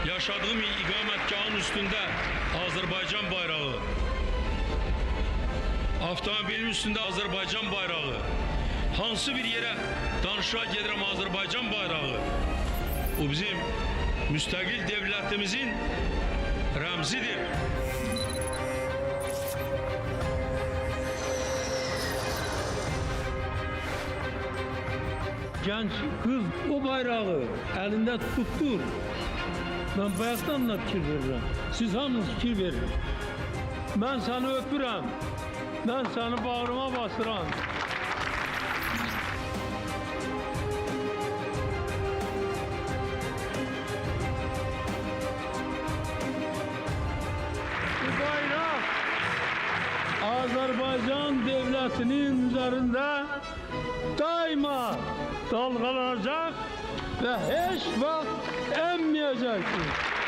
Yaşadığım ikametgahın üstünde Azerbaycan bayrağı, avtomobilin üstünde Azerbaycan bayrağı, hansı bir yere danışa gedirəm Azerbaycan bayrağı, o bizim müstakil devletimizin ramzidir. Genç kız o bayrağı elinde tuttur. Ben bayaktan da fikir veririm. Siz hamınız fikir verin. Ben seni öpürəm. Ben seni bağrıma basıram. Bu bayrak Azerbaycan devletinin üzerinde daima dalgalanacak ve hiç vakit emmeyecektir.